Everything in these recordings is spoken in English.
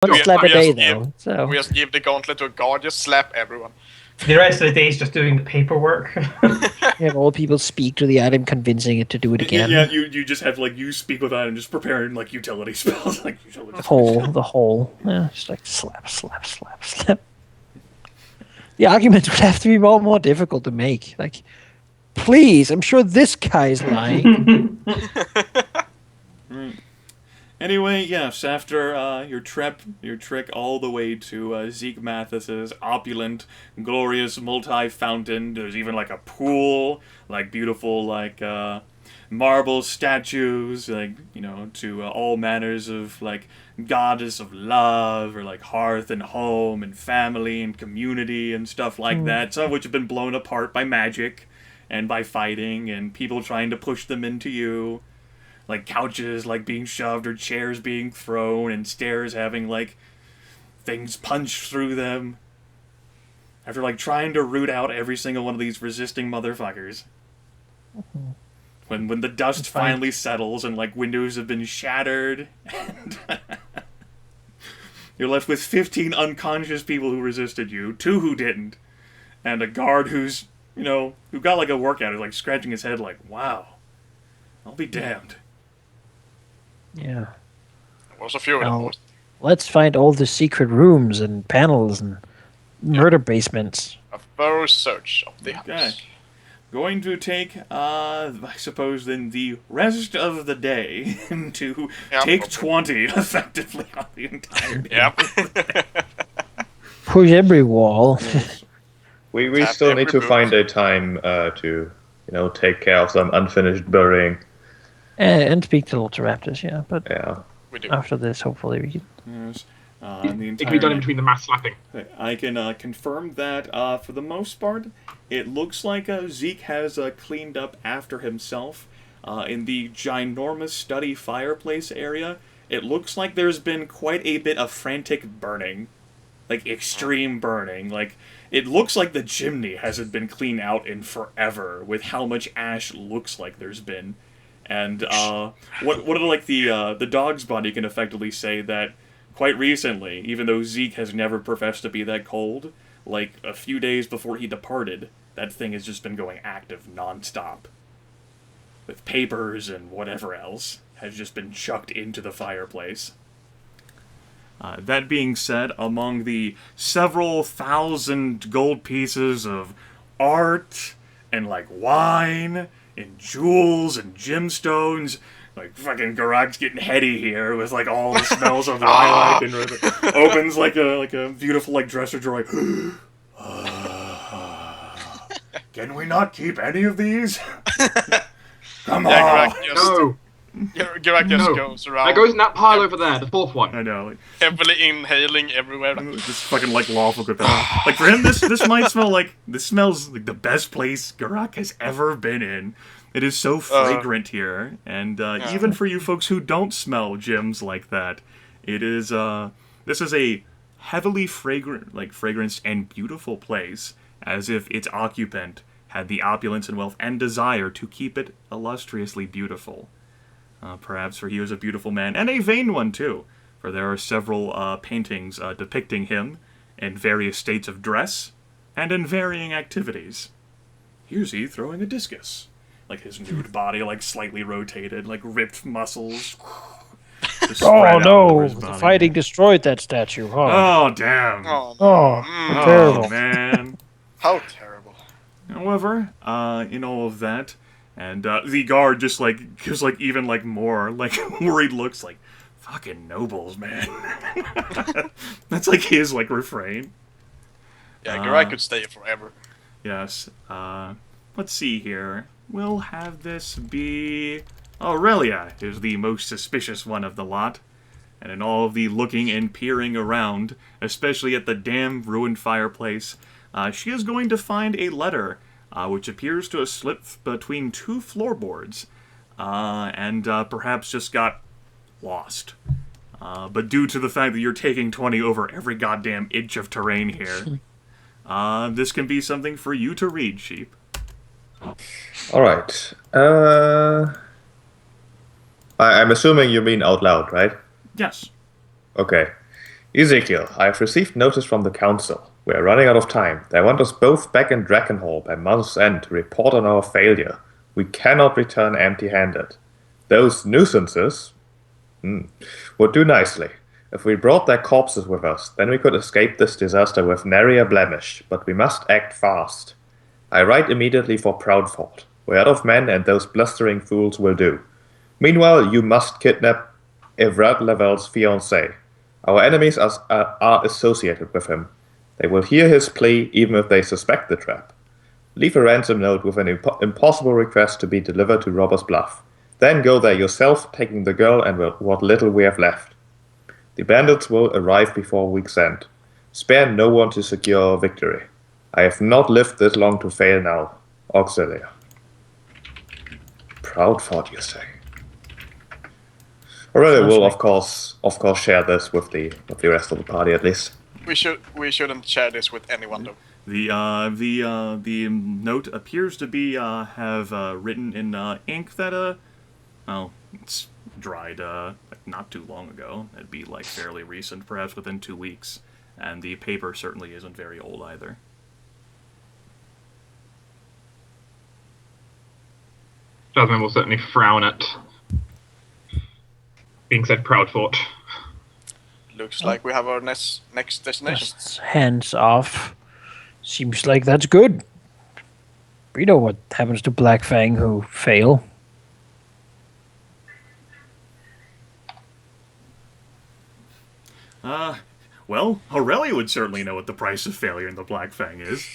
One slap a day, We though. just give the gauntlet to a guard, just slap everyone. The rest of the day is just doing the paperwork. Have all people speak to the item, convincing it to do it again. Yeah, you just have like you speak with item, just preparing like utility spells, like utility The whole, yeah, just like slap, slap, slap, slap. The arguments would have to be more difficult to make. Like, please, I'm sure this guy's lying. Anyway, yes, after your trek all the way to Zeke Mathis's opulent, glorious multi-fountain, there's even like a pool, like beautiful like marble statues, like, you know, to all manners of like goddess of love, or like hearth and home and family and community and stuff like that, some of which have been blown apart by magic and by fighting and people trying to push them into you. Like couches like being shoved or chairs being thrown and stairs having like things punched through them. After like trying to root out every single one of these resisting motherfuckers. When the dust finally settles and like windows have been shattered and you're left with 15 unconscious people who resisted you, 2 who didn't, and a guard who's, you know, who got like a workout, who's like scratching his head like, wow, I'll be damned. Yeah. There was a few of them. Let's find all the secret rooms and panels and murder basements. A thorough search of the house. Going to take, I suppose, then the rest of the day to take 20 effectively on the entire day. Yep. Push every wall. Yes. We still need to find a time to, you know, take care of some unfinished burying. And speak to the Raptors, yeah. But We do. after this, hopefully we can. Yes. It can be done in between the mass slapping. I can confirm that for the most part, it looks like Zeke has cleaned up after himself. In the ginormous study fireplace area, it looks like there's been quite a bit of frantic burning. Like, extreme burning. Like, it looks like the chimney hasn't been cleaned out in forever, with how much ash looks like there's been. And what are like the dog's body can effectively say that quite recently, even though Zeke has never professed to be that cold, like a few days before he departed, that thing has just been going active nonstop. With papers and whatever else has just been chucked into the fireplace. That being said, among the several thousand gold pieces of art and like wine and jewels and gemstones, like fucking Geráck's getting heady here with like all the smells of lilac and opens like a beautiful like dresser drawer. Can we not keep any of these? Come on! Geráck just goes around. That goes in that pile over there, the 4th one. I know. Like, heavily inhaling everywhere. just fucking like lawful good that. Like for him, this might smell like smells like the best place Geráck has ever been in. It is so fragrant here, and even for you folks who don't smell gems like that, it is this is a heavily fragranced and beautiful place, as if its occupant had the opulence and wealth and desire to keep it illustriously beautiful. Perhaps for he was a beautiful man, and a vain one too, for there are several paintings depicting him in various states of dress and in varying activities. Here's he throwing a discus. Like his nude body, like slightly rotated, like ripped muscles. Oh no! The fighting destroyed that statue, huh? Oh damn! Oh, terrible, man! How terrible! However, in all of that, and the guard just like gives like even like more like worried looks, like fucking nobles, man. That's like his like refrain. Yeah, Geráck could stay forever. Yes. Let's see here. We'll have this be... Aurelia is the most suspicious one of the lot. And in all of the looking and peering around, especially at the damn ruined fireplace, she is going to find a letter, which appears to have slipped between 2 floorboards, and perhaps just got lost. But due to the fact that you're taking 20 over every goddamn inch of terrain here, this can be something for you to read, Sheep. Alright. I'm assuming you mean out loud, right? Yes. Okay. Ezekiel, I have received notice from the council. We are running out of time. They want us both back in Drakenhall by month's end to report on our failure. We cannot return empty-handed. Those nuisances would do nicely. If we brought their corpses with us, then we could escape this disaster with nary a blemish, but we must act fast. I write immediately for Proudfort. We're out of men, and those blustering fools will do. Meanwhile, you must kidnap Evrat Levelle's fiancée. Our enemies are associated with him. They will hear his plea even if they suspect the trap. Leave a ransom note with an impossible request to be delivered to Robber's Bluff. Then go there yourself, taking the girl and what little we have left. The bandits will arrive before week's end. Spare no one to secure victory. I have not lived this long to fail now. Aurelia. Proudfort, you say? Aurelia will, of course, share this with the rest of the party at least. We shouldn't share this with anyone though. The note appears to be have written in ink that it's dried not too long ago. It'd be like fairly recent, perhaps within 2 weeks, and the paper certainly isn't very old either. Jasmine will certainly frown at being said Proudfort. Looks like we have our next destination. Just hands off. Seems like that's good. We know what happens to Black Fang who fail. Well, Aurelia would certainly know what the price of failure in the Black Fang is.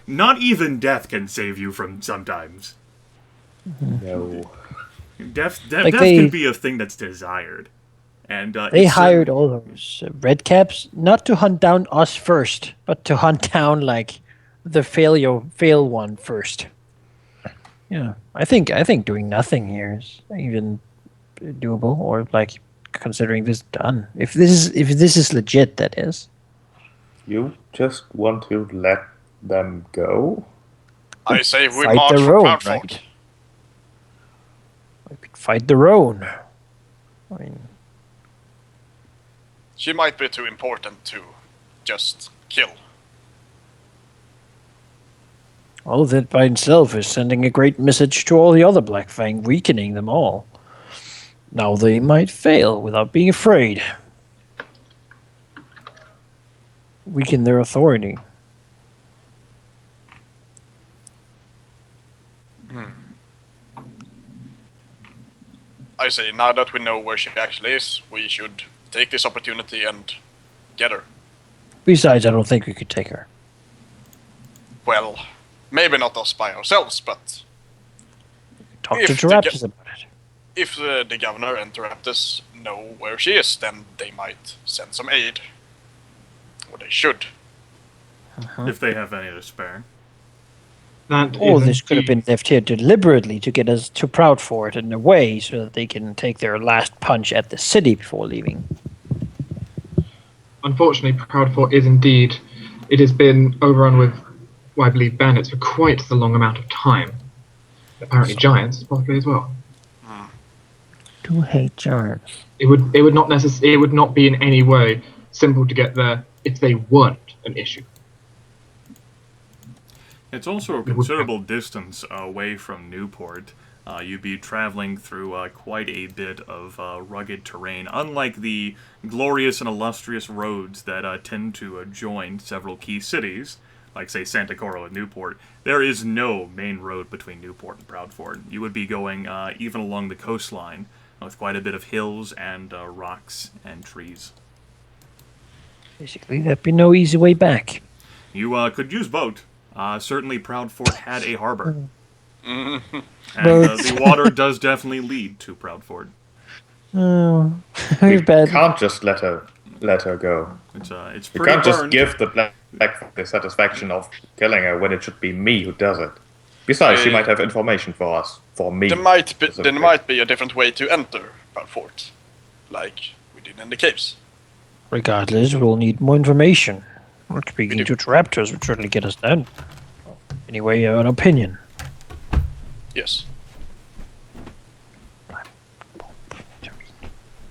Not even death can save you from sometimes. No. Death can be a thing that's desired. And they hired all those red caps not to hunt down us first, but to hunt down like the fail one first. Yeah, I think doing nothing here is even doable, or like considering this done. If this is legit, that is. You just want to let them go? I say we Fight march their for own, Proudfort. right? We could fight their own. I mean, She might be too important to just kill. all of that by itself is sending a great message to all the other Black Fang, weakening them all. Now they might fail without being afraid. Weaken their authority. I say, now that we know where she actually is, we should take this opportunity and get her. Besides, I don't think we could take her. Well, maybe not us by ourselves, but Talk If to the Teraptus about it. if the governor and Teraptus know where she is, then they might send some aid. Or they should. if they have any to spare. That All is this could have been left here deliberately to get us to Proudfort in a way so that they can take their last punch at the city before leaving. Unfortunately, Proudfort is indeed. It has been overrun with, well, I believe, bandits for quite the long amount of time. Apparently, giants possibly as well. Do hate giants. It would not be in any way simple to get there if they weren't an issue. It's also a considerable distance away from Newport. You'd be traveling through quite a bit of rugged terrain, unlike the glorious and illustrious roads that tend to join several key cities, like, say, Santa Cora and Newport. There is no main road between Newport and Proudfort. You would be going even along the coastline, with quite a bit of hills and rocks and trees. Basically, there'd be no easy way back. You could use boat. Certainly Proudfort had a harbor. And Boats. the water does definitely lead to Proudfort. Oh, We very bad. can't just let her go. It's We pretty can't just burned. give the Black the satisfaction of killing her when it should be me who does it. Besides, she might have information for us, for me. There might specifically. be a different way to enter Proudfort, like we did in the caves. Regardless, we'll need more information. We're speaking We to do. Raptors would certainly get us down. Anyway, an opinion. Yes.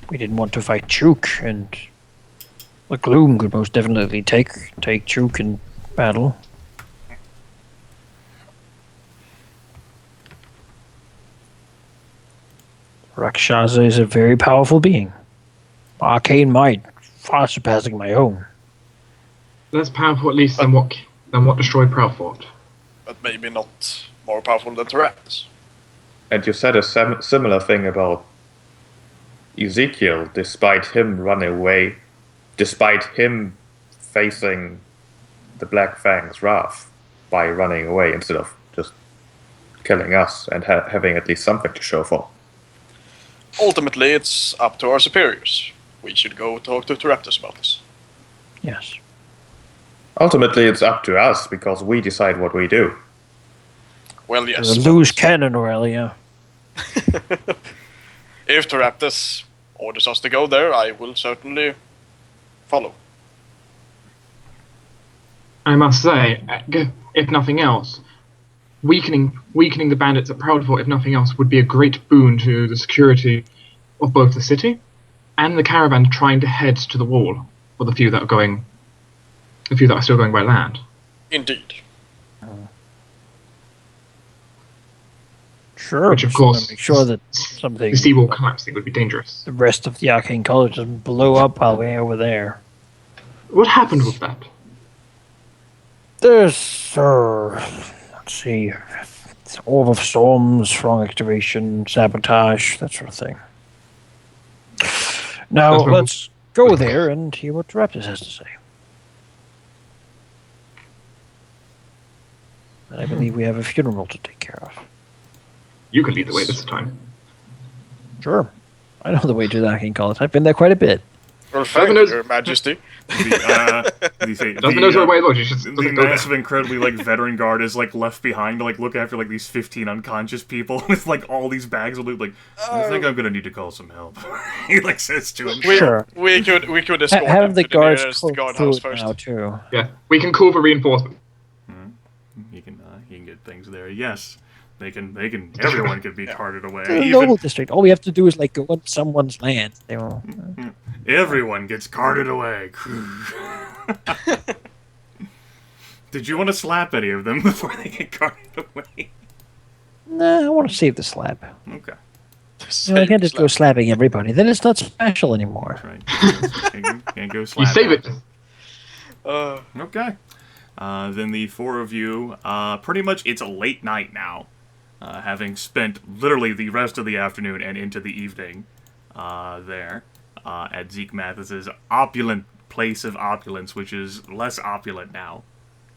We didn't want to fight Chook, and The Gloom could most definitely take Chuk in battle. Rakshasa is a very powerful being. Arcane might, far surpassing my own. Less powerful, at least, than what destroyed Proudfort. But maybe not more powerful than Tyrannus. And you said a similar thing about Ezekiel, despite him running away, despite him facing the Black Fang's wrath by running away instead of just killing us and having at least something to show for. Ultimately, it's up to our superiors. We should go talk to Tyrannus about this. Yes. Ultimately, it's up to us because we decide what we do. Well, yes. A loose cannon, Aurelia. If Tyrannus orders us to go there, I will certainly follow. I must say, if nothing else, weakening the bandits at Proudfort, if nothing else, would be a great boon to the security of both the city and the caravan trying to head to the wall, for the few that are still going by land. Indeed. Sure. Which, of course, make sure that something. The seawall collapsing would be dangerous. The rest of the Arcane College doesn't blow up while we're over there. What happened with that? There's, let's see, Orb of Storms, Strong Activation, Sabotage, that sort of thing. Now, That's what- let's go there and hear what Raptus has to say. And I believe we have a funeral to take care of. You can lead the way this time. Sure. I know the way to the Arcane College. I've been there quite a bit. Well, thank knows- Your Majesty. Doesn't know the way, though. She just The doesn't go there. massive, incredibly veteran guard is left behind to look after these 15 unconscious people with all these bags of loot. I think I'm gonna need to call some help. He says to him. Sure. We could escort Have him the to guards nearest cook guardhouse food first. now, too. Yeah, we can call for reinforcements. He can get things there. Yes, they can. Everyone can be carted away. The Even noble district. All we have to do is go on someone's land. They will. everyone gets carted away. Did you want to slap any of them before they get carted away? Nah, I want to save the slap. Okay, I can't just go slapping everybody. Then it's not special anymore. right. Can't go slap. You save it. Okay. Then the four of you, pretty much it's a late night now, having spent literally the rest of the afternoon and into the evening there at Zeke Mathis's opulent place of opulence, which is less opulent now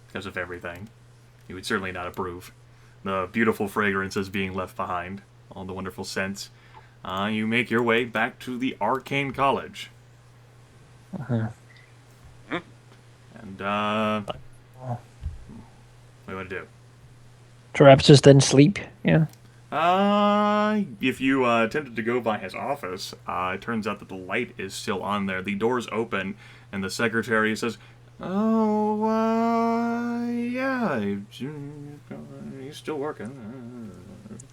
because of everything. You would certainly not approve. The beautiful fragrances being left behind, all the wonderful scents. You make your way back to the Arcane College. And, what do you want to do? Perhaps just then sleep. Yeah. If you attempted to go by his office, it turns out that the light is still on there. The door's open, and the secretary says, "Oh, yeah, he's still working."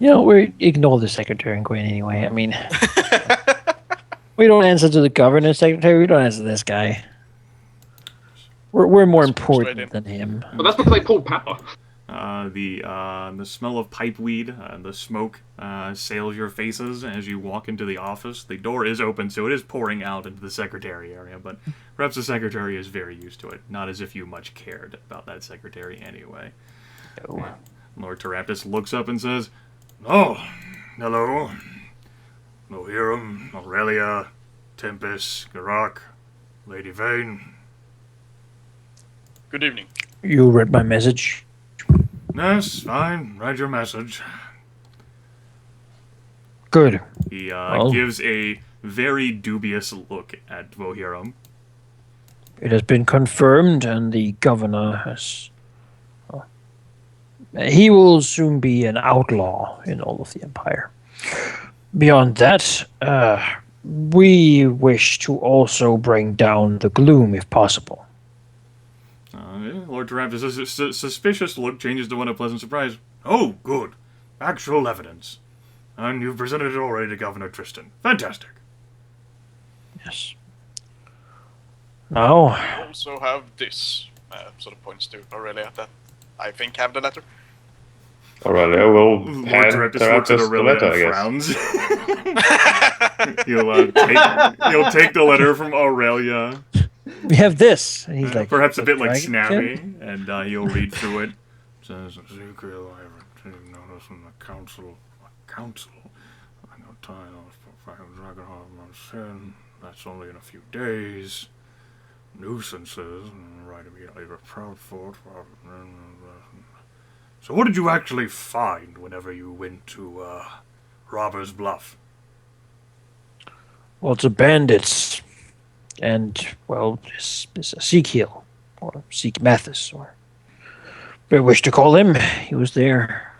We ignore the secretary and go in anyway. I mean, we don't answer to the governor secretary. We don't answer to this guy. We're more important than him. Well, that's because I pulled power. The smell of pipeweed, the smoke sails your faces as you walk into the office. The door is open, so it is pouring out into the secretary area, but perhaps the secretary is very used to it. Not as if you much cared about that secretary anyway. No. Lord Teraptus looks up and says, "Oh, hello. Dwohurim, Aurelia, Tempus, Geráck, Lady Vayne." Good evening. You read my message. Yes, fine. Read your message. Good. He Well. gives a very dubious look at Dwohurim. It has been confirmed, and the governor has. He will soon be an outlaw in all of the Empire. Beyond that, we wish to also bring down the gloom if possible. Lord Teraptus' suspicious look changes to one of pleasant surprise. "Oh, good. Actual evidence. And you've presented it already to Governor Tristan. Fantastic." Yes. No. I also have this, sort of points to Aurelia that I think have the letter. Aurelia will Lord hand Directus looks at the Aurelia letter, I and guess. frowns. He'll take the letter from Aurelia, We have this. And he's like, perhaps a "The bit like Dragonkin?" snappy, and he'll read through it. Says Ezekiel, I received notice from the council. I know time for Dragonkin. That's only in a few days. Nuisances, right immediately for Proudfort. So what did you actually find whenever you went to Robber's Bluff? Well, it's a bandits. And, well, this Ezekiel. Or Zeke Mathis, or whatever you wish to call him. He was there.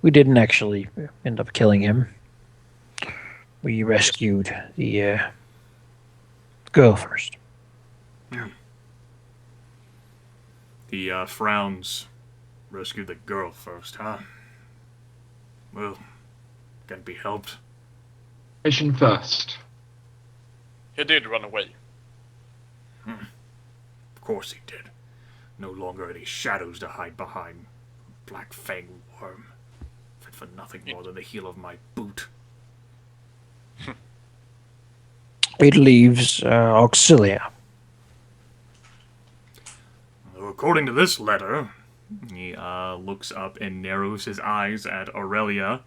We didn't actually end up killing him. We rescued the girl first. He frowns. Rescued the girl first, huh? Well, can't be helped. Mission first. He did run away. Of course he did. No longer any shadows to hide behind. Black fang worm. Fit for nothing more than the heel of my boot. It leaves Auxilia. According to this letter, he looks up and narrows his eyes at Aurelia.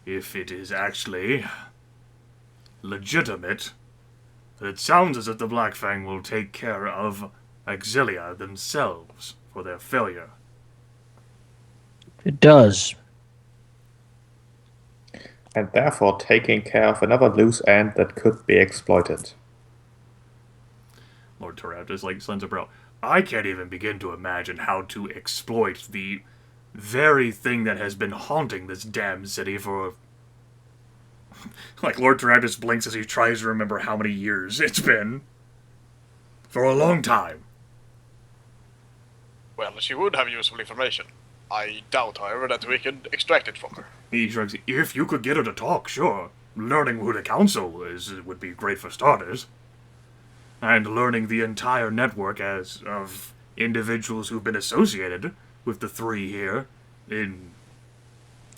If it is actually legitimate, it sounds as if the Black Fang will take care of Auxilia themselves for their failure. It does. And therefore taking care of another loose end that could be exploited. Lord Taraptus slends a brow. I can't even begin to imagine how to exploit the very thing that has been haunting this damn city for... Lord Taraptus blinks as he tries to remember how many years it's been. For a long time. Well, she would have useful information. I doubt, however, that we could extract it from her. He shrugs. If you could get her to talk, sure. Learning who the council is would be great for starters. And learning the entire network of individuals who've been associated with the three here in...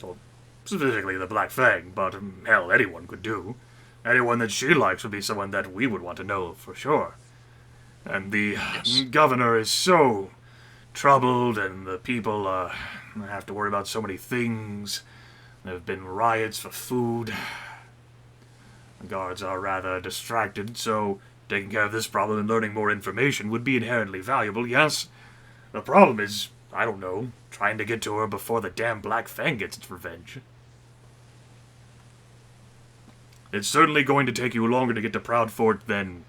Well, specifically the Black Fang, but hell, anyone could do. Anyone that she likes would be someone that we would want to know for sure. And the governor is so troubled, and the people have to worry about so many things. There have been riots for food. The guards are rather distracted, so taking care of this problem and learning more information would be inherently valuable, yes. The problem is, I don't know, trying to get to her before the damn Black Fang gets its revenge. It's certainly going to take you longer to get to Proudfort than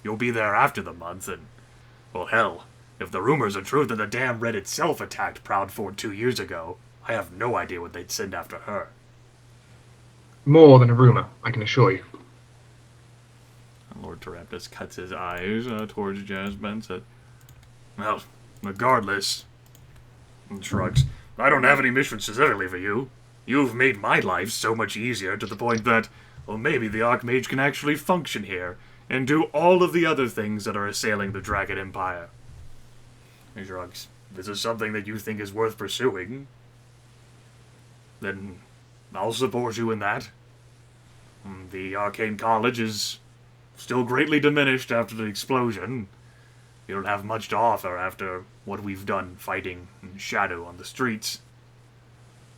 you'll be there after the month, and, well, hell, if the rumors are true that the damn Red itself attacked Proudfort 2 years ago, I have no idea what they'd send after her. More than a rumor, I can assure you. Lord Taraptus cuts his eyes towards Jasmine and said, well, regardless, and shrugs, I don't have any mission specifically for you. You've made my life so much easier to the point that, well, maybe the Archmage can actually function here and do all of the other things that are assailing the Dragon Empire. He shrugs. If this is something that you think is worth pursuing, then I'll support you in that. The Arcane College is still greatly diminished after the explosion. You don't have much to offer after what we've done fighting in shadow on the streets.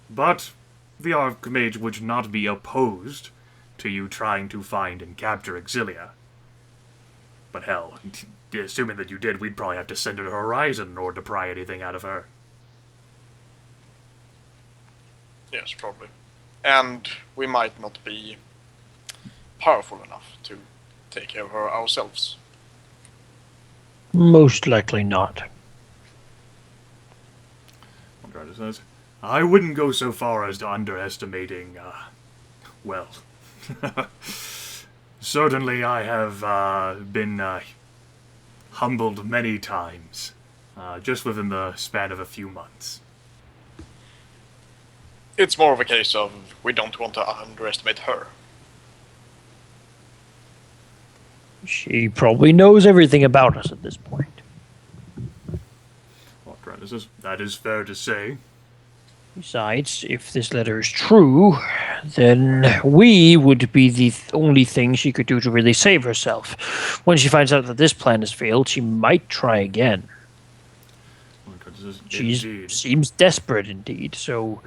But the Archmage would not be opposed to you trying to find and capture Auxilia. But hell, assuming that you did, we'd probably have to send her to Horizon in order to pry anything out of her. Yes, probably. And we might not be powerful enough to take care of her ourselves. Most likely not. Andrade says, I wouldn't go so far as to underestimating, well, certainly I have been humbled many times, just within the span of a few months. It's more of a case of we don't want to underestimate her. She probably knows everything about us at this point. That is fair to say. Besides, if this letter is true, then we would be the only thing she could do to really save herself. When she finds out that this plan has failed, she might try again. She seems desperate indeed, so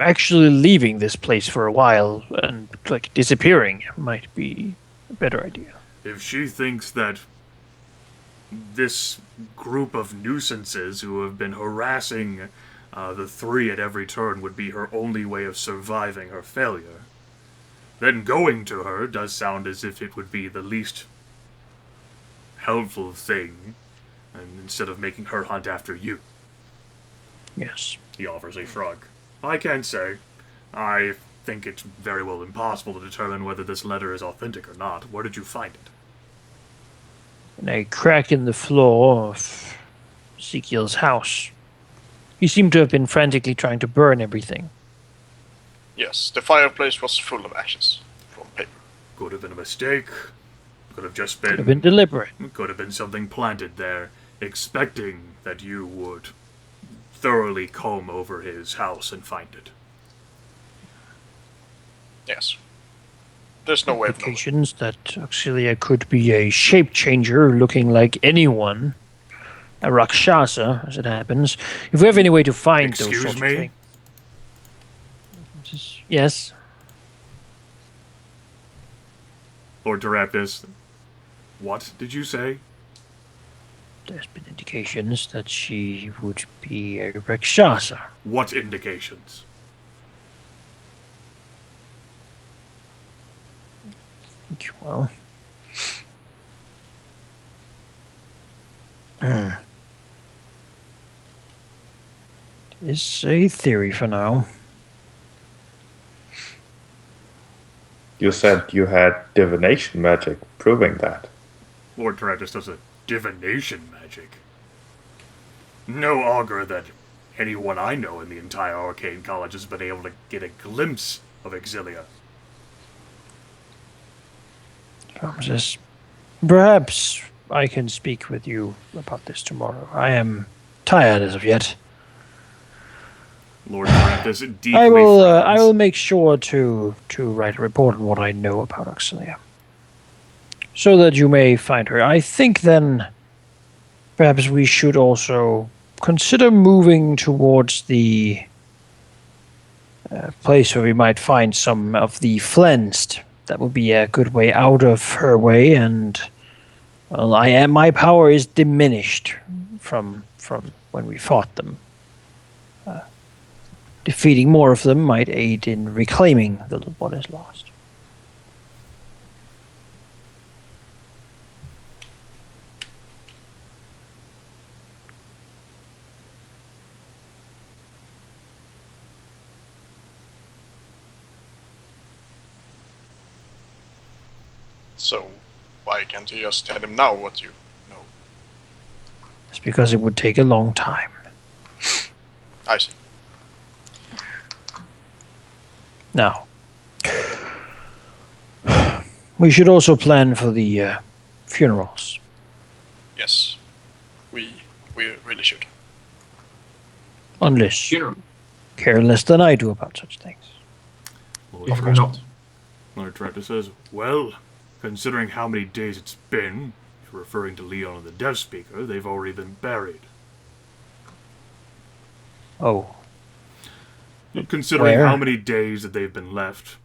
actually leaving this place for a while and disappearing might be a better idea. If she thinks that this group of nuisances who have been harassing the three at every turn would be her only way of surviving her failure, then going to her does sound as if it would be the least helpful thing, and instead of making her hunt after you. Yes. He offers a shrug. I can't say. I think it's very well impossible to determine whether this letter is authentic or not. Where did you find it? In a crack in the floor of Ezekiel's house. He seemed to have been frantically trying to burn everything. Yes, the fireplace was full of ashes from paper. Could have been a mistake. Could have just been... Could have been deliberate. Could have been something planted there, expecting that you would thoroughly comb over his house and find it. Yes. There's no way of knowing. Indications that Auxilia could be a shape changer looking like anyone. A Rakshasa, as it happens. If we have any way to find those sorts of things. Yes. Lord Teraptus, what did you say? There's been indications that she would be a Rakshasa. What indications? Well... It's a theory for now. You said you had divination magic proving that. Lord Teraptus does a divination magic. No augur that anyone I know in the entire Arcane College has been able to get a glimpse of Auxilia. Perhaps I can speak with you about this tomorrow. I am tired as of yet. Lord Teraptus deeply I will frowns. make sure to write a report on what I know about Auxilia, so that you may find her. I think then perhaps we should also consider moving towards the place where we might find some of the flensed. That would be a good way out of her way, and well, my power is diminished from when we fought them. Defeating more of them might aid in reclaiming what is lost. So, why can't you just tell him now what you know? It's because it would take a long time. I see. Now, we should also plan for the funerals. Yes. We really should. Unless you Funeral. care less than I do about such things. Lord If Teraptus- not, Lord Teraptus says, well, considering how many days it's been, if you're referring to Leon and the Deaf Speaker, they've already been buried. Oh, Considering Where? how many days that they've been left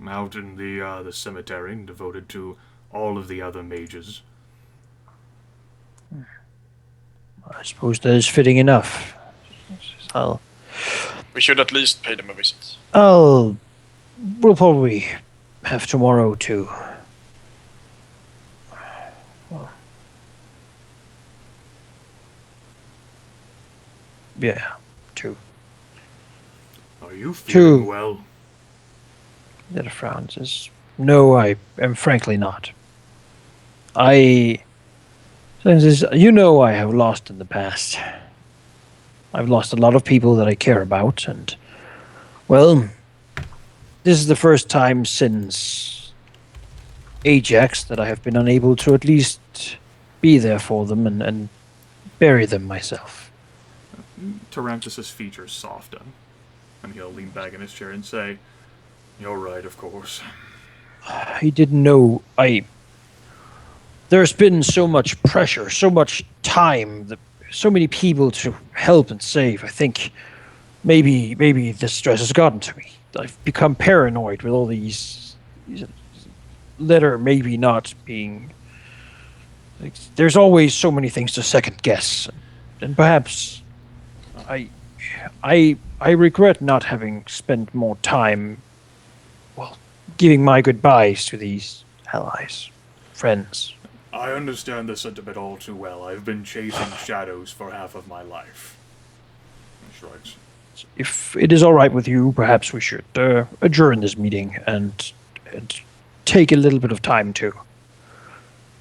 out in the cemetery, devoted to all of the other mages. I suppose that is fitting enough. We should at least pay them a visit. We'll probably have tomorrow to. Well, yeah, to. Are you feeling Two. well? That frowns says, no, I am frankly not. You know I have lost in the past. I've lost a lot of people that I care about, and, well, this is the first time since Ajax that I have been unable to at least be there for them and bury them myself. Tarantus's features soften, and he'll lean back in his chair and say, "You're right, of course." I didn't know there's been so much pressure, so much time, so many people to help and save. I think maybe the stress has gotten to me. I've become paranoid with all these letter maybe not being. Like, there's always so many things to second guess, and perhaps I regret not having spent more time, well, giving my goodbyes to these allies, friends. I understand the sentiment all too well. I've been chasing shadows for half of my life. He shrugs. If it is all right with you, perhaps we should adjourn this meeting and take a little bit of time to,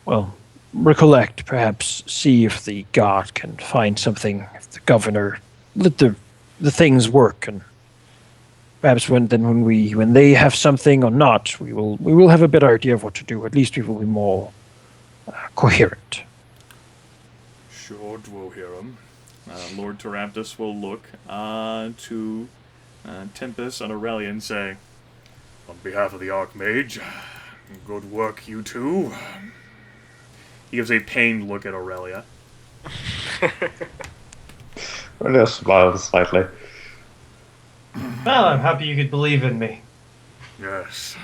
well, recollect, perhaps see if the guard can find something, if the governor, let the things work, and perhaps when they have something or not, we will have a better idea of what to do. At least we will be more coherent. Sure, Dwohurim. Lord Taraptus will look to Tempus and Aurelia and say, "On behalf of the Archmage, good work, you two." He gives a pained look at Aurelia. Aurelia smiles slightly. Well, I'm happy you could believe in me. Yes.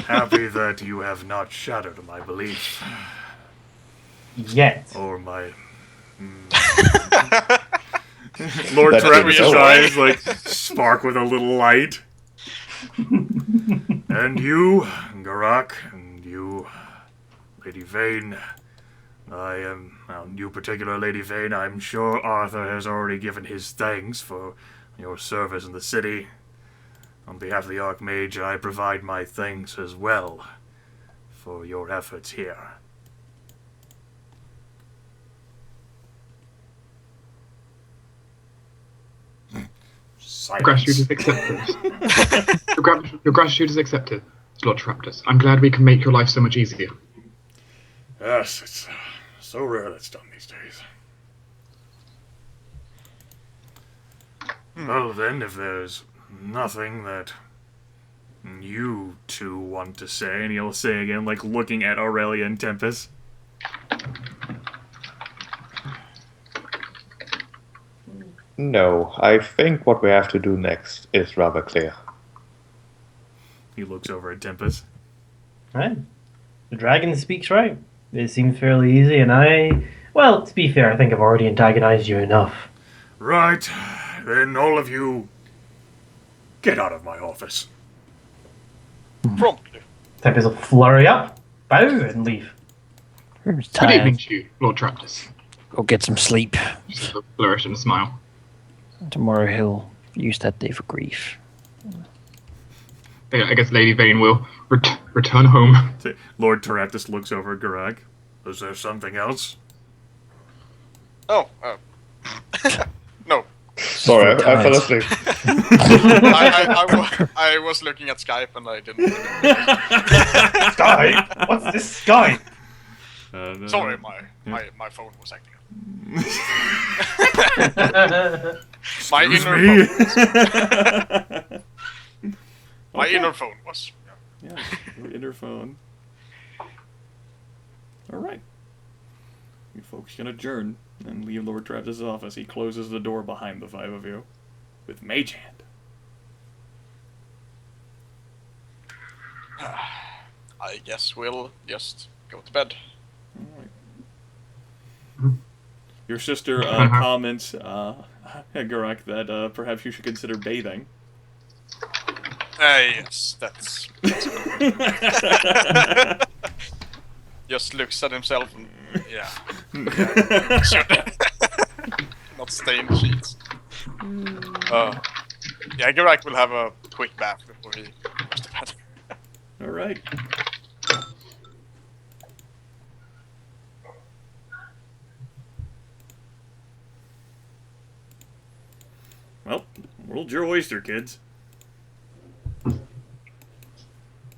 Happy that you have not shattered my belief. Yet. Or my... Lord Taraptus' eyes, like, spark with a little light. And you, Geráck, and you, Lady Vayne, you particular Lady Vayne, I'm sure Arthur has already given his thanks for your service in the city. On behalf of the Archmage, I provide my thanks as well for your efforts here. Your gratitude is accepted. Your gratitude is accepted, Lord Taraptus. I'm glad we can make your life so much easier. Yes, it's so rare that's done these days. Well then, if there's nothing that you two want to say, and he'll say again, like looking at Aurelia and Tempus. No, I think what we have to do next is rather clear. He looks over at Tempus. Right. The dragon speaks right. It seems fairly easy, and well, to be fair, I think I've already antagonized you enough. Right. Then all of you, get out of my office. Promptly. Tempest will flurry up, bow, and leave. I'm Good tired. evening to you, Lord Taraptus. Go get some sleep. Just a flourish and a smile. Tomorrow he'll use that day for grief. I guess Lady Vayne will return home. Lord Taraptus looks over at Geráck. Is there something else? Oh, no. Sorry, I fell asleep. I was looking at Skype and I didn't. Skype? What's this Skype? Sorry, my phone was acting up. My inner phone. My inner phone was. Yeah, your inner phone. Alright. You folks can adjourn and leave Lord Taraptus' office. He closes the door behind the five of you with Mage Hand. I guess we'll just go to bed. Alright. Your sister comments, Geráck, that perhaps you should consider bathing. Yes, that's just looks at himself and yeah. Should not stain the sheets. Yeah, Geráck will have a quick bath before he goes to bed. Alright. Well, world's your oyster, kids.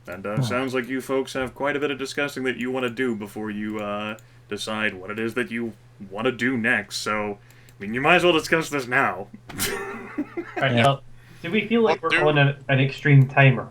And And sounds like you folks have quite a bit of discussing that you want to do before you decide what it is that you want to do next. So, I mean, you might as well discuss this now. Right, well, do we feel like we're on an extreme timer?